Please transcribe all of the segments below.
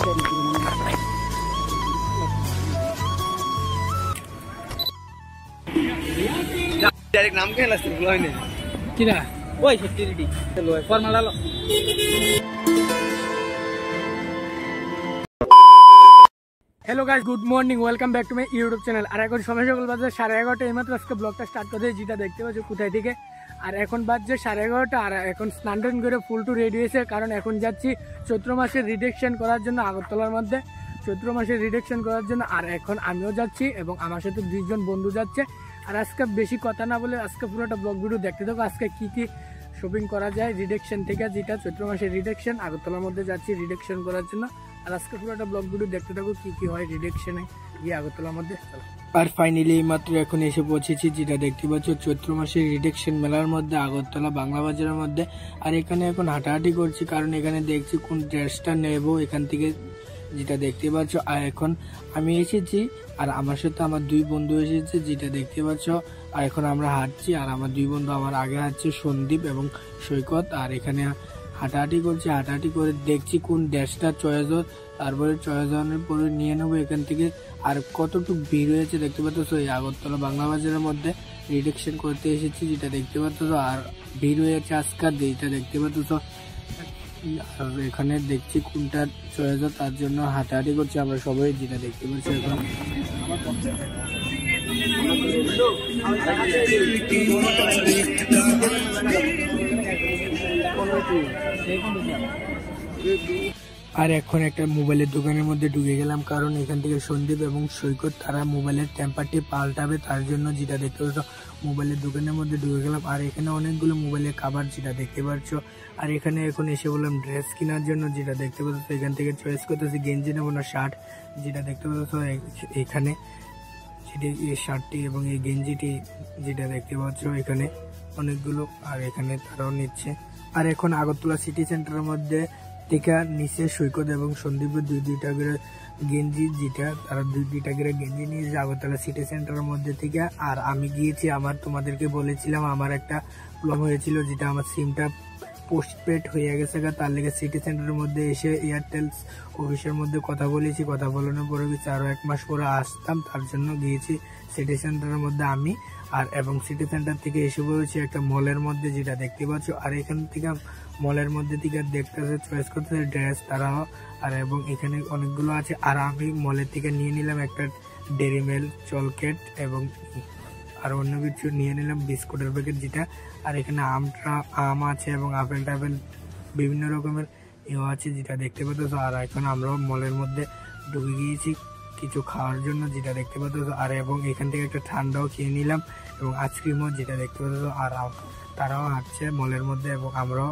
Direct नाम क्या लगता है ब्लॉग ने किरा ओए सिक्योरिटी चलो फॉर्मल डालो। Hello guys good morning welcome back to my YouTube channel. আর এখন সময় সকাল বাজে 11:30 এইমাত্র আজকে ব্লগটা স্টার্ট করতে যেটা দেখতে পাচ্ছ কোথায় থেকে। আর এখন বাজছে 11:30 আর এখন স্নান টান করে ফুল টু রেডি হয়েছে, কারণ এখন যাচ্ছি চৈত্র মাসের রিডেকশন করার জন্য আগরতলার মধ্যে চৈত্র মাসের রিডেকশন করার জন্য। আর এখন আমিও যাচ্ছি এবং আমার সাথে 2 জন বন্ধু যাচ্ছে। আর আজকে বেশি কথা না বলে আজকে পুরোটা ব্লগ ভিডিও দেখতে থাকো। আজকে কি কি শপিং করা যায় রিডেকশন থেকে, যেটা চৈত্র মাসের রিডেকশন আগরতলার মধ্যে যাচ্ছি রিডেকশন করার জন্য। আর আজকে পুরোটা ব্লগ ভিডিও দেখতে থাকো কি কি হয় রিডেকশনে গিয়ে আগরতলার মধ্যে। আর ফাইনালি মাত্র এখন এসে পৌঁছেছি, যেটা দেখতে পাচ্ছ চৈত্র মাসের রিডেকশন মেলার মধ্যে আগরতলা বাংলা বাজারের মধ্যে। আর এখানে এখন হাঁটাহাঁটি করছি, কারণ এখানে দেখছি কোন ড্রেসটা নেব এখান থেকে, যেটা দেখতে পাচ্ছ। আর এখন আমি এসেছি আর আমার সাথে আমার 2 বন্ধু এসেছে, যেটা দেখতে পাচ্ছ। আর এখন আমরা হাঁটছি আর আমার 2 বন্ধু আমার আগে হাঁটছে, সন্দীপ এবং সৈকত। আর এখানে হাঁটাহাঁটি করছি, হাঁটাহাঁটি করে দেখছি কোন ড্রেসটা চয়েস হয়, তারপরে চয়েস হওয়ার পরে নিয়ে নেবো এখান থেকে। আর কতটুকু ভিড় হয়েছে দেখতে পাচ্ছ এই আগরতলা বাংলা বাজারের মধ্যে রিডেকশন করতে এসেছি, যেটা দেখতে পাচ্ছ। আর ভিড় হয়েছে আজকাল যেটা দেখতে পাচ্ছ। আর এখানে দেখছি কোনটা চয়েস হয় তার জন্য হাঁটাহাঁটি করছি আমরা সবাই, যেটা দেখতে পাচ্ছি। এখন আর এখন একটা মোবাইলের দোকানের মধ্যে ঢুকে গেলাম, কারণ এখান থেকে সন্দীপ এবং সৈকত তারা মোবাইলের টেম্পারটি পাল্টাবে তার জন্য, যেটা দেখতে পাচ্ছ। মোবাইলের দোকানের মধ্যে ঢুকে গেলাম আর এখানে অনেকগুলো মোবাইলের কাভার, যেটা দেখতে পাচ্ছ। আর এখানে এখন এসে বললাম ড্রেস কেনার জন্য, যেটা দেখতে পাচ্ছ। এখান থেকে চয়েস করতেছি গেঞ্জি নেবো না শার্ট, যেটা দেখতে পাচ্ছ। এখানে এই শার্টটি এবং এই গেঞ্জিটি, যেটা দেখতে পাচ্ছ এখানে অনেকগুলো। আর এখানে তারাও নিচ্ছে। আর এখন আগরতলা সিটি সেন্টারের মধ্যে থেকে নিচে সৈকত এবং সন্দীপের 2-2টা করে গেঞ্জি, যেটা তারা 2-2টা করে গেঞ্জি নিয়েছে আগরতলা সিটি সেন্টারের মধ্যে থেকে। আর আমি গিয়েছি, তোমাদেরকে বলেছিলাম আমার একটা প্রবলেম হয়েছিল, যেটা আমার সিমটা পোস্টপেড হয়ে গেছে, তার লেগে সিটি সেন্টারের মধ্যে এসে এয়ারটেল অফিসের মধ্যে কথা বলেছি। কথা বলানোর পরে আরো 1 মাস পরে আসতাম, তার জন্য গিয়েছি সিটি সেন্টারের মধ্যে আমি। আর এবং সিটি সেন্টার থেকে এসে পড়েছি একটা মলের মধ্যে, যেটা দেখতে পাচ্ছ। আর এখান থেকে মলের মধ্যে থেকে দেখতেছে চয়েস করতেছে ড্রেস তারাও। আর এবং এখানে অনেকগুলো আছে। আর আমি মলের থেকে নিয়ে নিলাম একটা ডেরি মিল্ক চকলেট এবং আর অন্য কিছু নিয়ে নিলাম বিস্কুটের প্যাকেট, যেটা। আর এখানে আম আছে এবং আপেল টাপেল বিভিন্ন রকমের আছে, যেটা দেখতে পাচ্ছ। আর এখন আমরাও মলের মধ্যে ঢুকে গিয়েছি কিছু খাওয়ার জন্য, যেটা দেখতে পাচ্ছ। আর এবং এখান থেকে একটা ঠান্ডাও খেয়ে নিলাম এবং আইসক্রিমও, যেটা দেখতে পাচ্ছ। আর তারাও হাঁটছে মলের মধ্যে এবং আমরাও,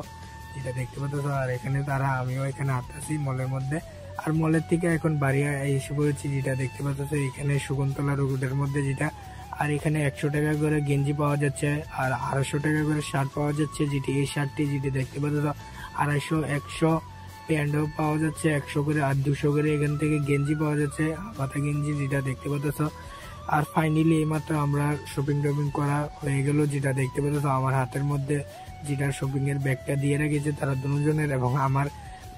যেটা দেখতে পাচ্ছ। আর এখানে আমিও এখানে হাঁটতেছি মলের মধ্যে। আর মলের থেকে এখন বাড়ি এসে পড়েছি, যেটা দেখতে পাচ্ছ এখানে শকুন্তলা রোডের মধ্যে, যেটা। আর এখানে 100 টাকা করে গেঞ্জি পাওয়া যাচ্ছে আর 250 টাকা করে শার্ট পাওয়া যাচ্ছে, যেটি এই শার্টটি, যেটি দেখতে পাচ্ছ 250, 100 প্যান্টও পাওয়া যাচ্ছে 100 করে। আর 200 করে এখান থেকে গেঞ্জি পাওয়া যাচ্ছে, হাতা গেঞ্জি, যেটা দেখতে পাচ্ছ। আর ফাইনালি এইমাত্র আমরা শপিং করা হয়ে গেল, যেটা দেখতে পাচ্ছ। আমার হাতের মধ্যে যেটা শপিং এর ব্যাগটা দিয়ে রেখেছে তারা 2 জনের এবং আমার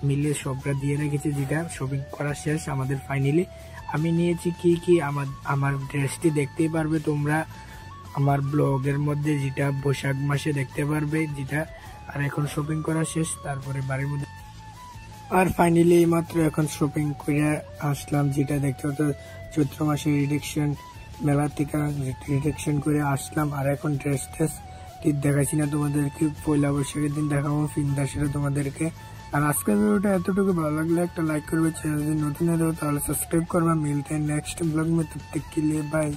মিলে সবটা দিয়ে রেখেছে, যেটা শপিং করা শেষ আমাদের ফাইনালি। আমি নিয়েছি কি আমার ড্রেসটি দেখতেই পারবে তোমরা আমার ব্লগের মধ্যে, যেটা বৈশাখ মাসে দেখতে পারবে, যেটা। আর এখন শপিং করা শেষ, তারপরে বাড়ির মধ্যে। আর ফাইনালি এইমাত্র এখন শপিং করে আসলাম, যেটা দেখতে পাচ্ছ চৈত্র মাসে রিডেকশন মেলা থেকে রিডেকশন করে আসলাম। আর এখন ড্রেস দেখাচ্ছি না তোমাদেরকে, পয়লা বৈশাখের দিন দেখাবো ফিঙ্গার সেটা তোমাদেরকে। আর আজকের ভিডিওটা এতটুকু ভালো লাগলে একটা লাইক করবে, চ্যানেল যদি নতুন হয়ে যাবে তাহলে সাবস্ক্রাইব করবে। মিলতে নেক্সট ব্লগ में, तब तक के लिए बाय।